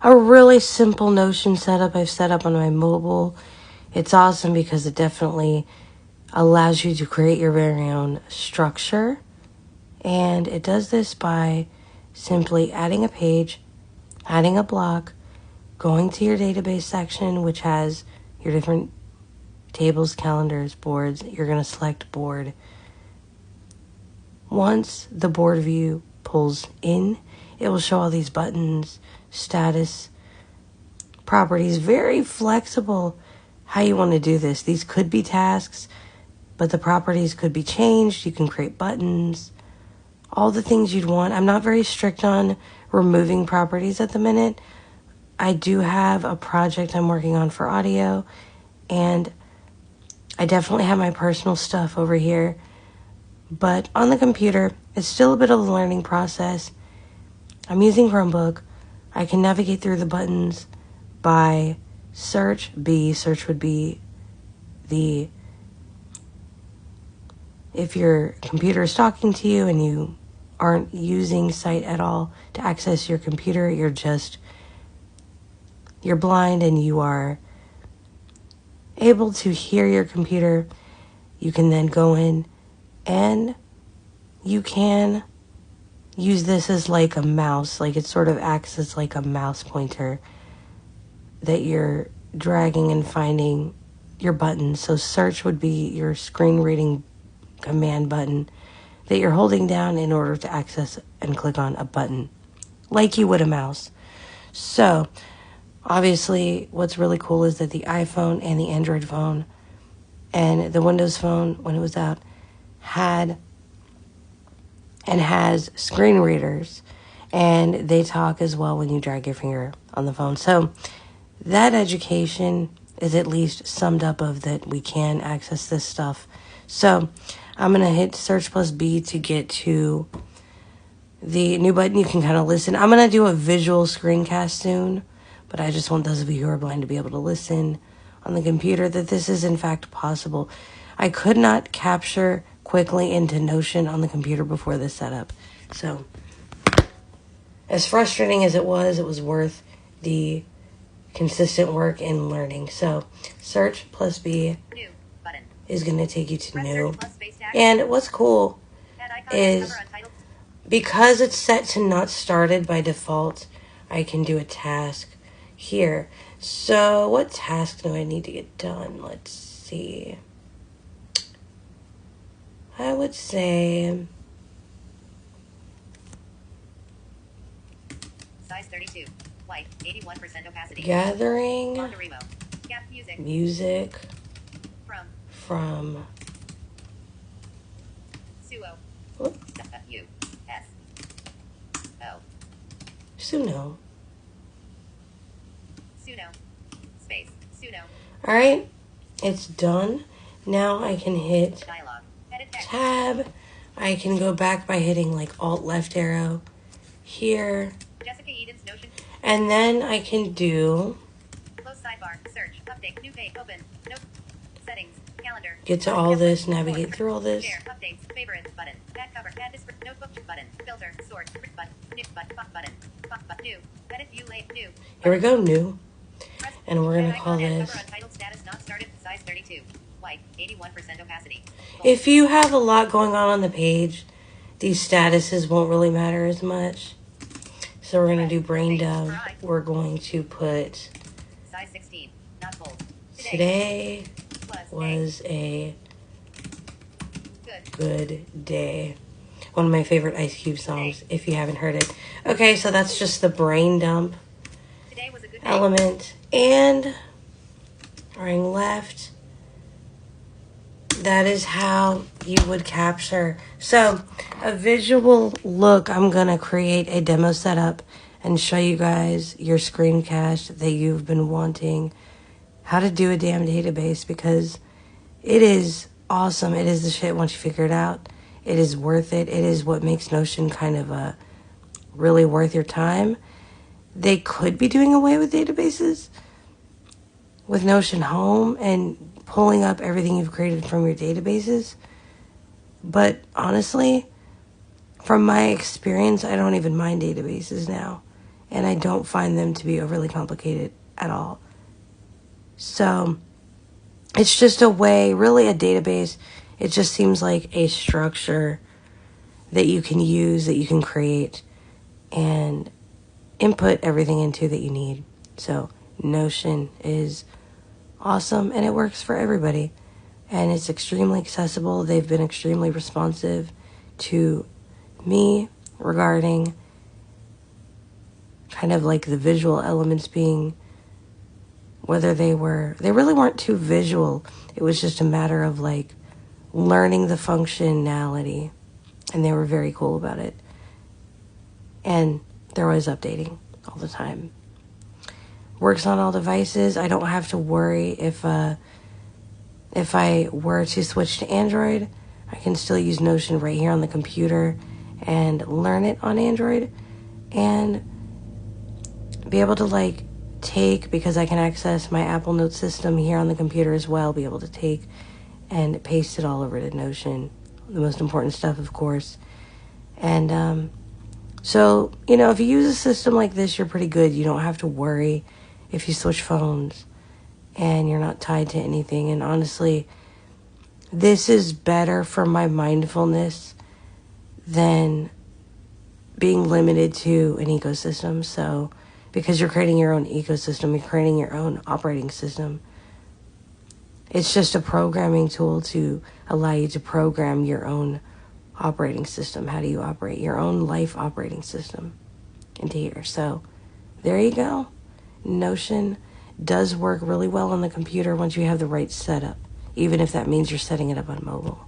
a really simple Notion setup I've set up on my mobile. It's awesome because it definitely allows you to create your very own structure. And it does this by simply adding a page, adding a block, going to your database section, which has your different tables, calendars, boards. You're going to select board. Once the board view pulls in, it will show all these buttons, status, properties. Very flexible how you want to do this. These could be tasks, but the properties could be changed. You can create buttons, all the things you'd want. I'm not very strict on removing properties at the minute. I do have a project I'm working on for audio, and I definitely have my personal stuff over here. But on the computer, it's still a bit of a learning process. I'm using Chromebook. I can navigate through the buttons by search. Search would be if your computer is talking to you and you aren't using sight at all to access your computer, you're blind and you are able to hear your computer. You can then go in and you can use this as like a mouse. Like it sort of acts as like a mouse pointer that you're dragging and finding your buttons. So search would be your screen reading command button that you're holding down in order to access and click on a button like you would a mouse. So obviously what's really cool is that the iPhone and the Android phone and the Windows phone, when it was out, had and has screen readers, and they talk as well when you drag your finger on the phone. So that education is at least summed up of that we can access this stuff. So I'm going to hit search plus B to get to the new button. You can kind of listen. I'm going to do a visual screencast soon, but I just want those of you who are blind to be able to listen on the computer that this is in fact possible. I could not capture quickly into Notion on the computer before this setup. So as frustrating as it was worth the consistent work and learning. So search plus B is going to take you to new. And what's cool is because it's set to not started by default, I can do a task here. So what task do I need to get done? Let's see. I would say size 32, white, 81% opacity. Gathering music from Suno. Suno. Space. Suno. All right, it's done. Now I can hit Dialog. Edit text. Tab. I can go back by hitting like Alt left arrow here. Jessica Eden's Notion. And then I can do Close sidebar. Search. Update. New page. Open. Note. Settings. Calendar. get to all this, navigate through all this. Share. Updates. Favorites. Button. Add cover. Add this. Notebook. Button. Filter. Sort. Button. New. Button. Button. New. Edit view. Late. New. Here we go, new. Press. And we're going to call this. Cover untitled status not started. Size 32. White. 81% opacity. If you have a lot going on the page, these statuses won't really matter as much. So we're going to do brain dump. We're going to put Size 16. Not bold. today was a good day. One of my favorite Ice Cube songs, if you haven't heard it. Okay, so that's just the brain dump Today was a good day. element. And running left, that is how you would capture. So a visual look, I'm going to create a demo setup and show you guys your screencast that you've been wanting, how to do a damn database, because it is awesome. It is the shit once you figure it out. It is worth it. It is what makes Notion kind of really worth your time. They could be doing away with databases with Notion Home and pulling up everything you've created from your databases. But honestly, from my experience, I don't even mind databases now. and I don't find them to be overly complicated at all. So it's just a way, really a database. It just seems like a structure that you can use, that you can create, and input everything into that you need. So Notion is awesome, and it works for everybody. And it's extremely accessible. They've been extremely responsive to me regarding kind of like the visual elements being, whether they really weren't too visual. It was just a matter of like learning the functionality, and they were very cool about it. And they're always updating all the time. Works on all devices. I don't have to worry if I were to switch to Android, I can still use Notion right here on the computer and learn it on Android and be able to like take, because I can access my Apple Note system here on the computer as well, be able to take and paste it all over to Notion. The most important stuff, of course. And so, you know, if you use a system like this, you're pretty good. You don't have to worry if you switch phones and you're not tied to anything. And honestly, this is better for my mindfulness than being limited to an ecosystem. So, because you're creating your own ecosystem, you're creating your own operating system. It's just a programming tool to allow you to program your own operating system. How do you operate your own life operating system into here? So, there you go. Notion does work really well on the computer once you have the right setup, even if that means you're setting it up on mobile.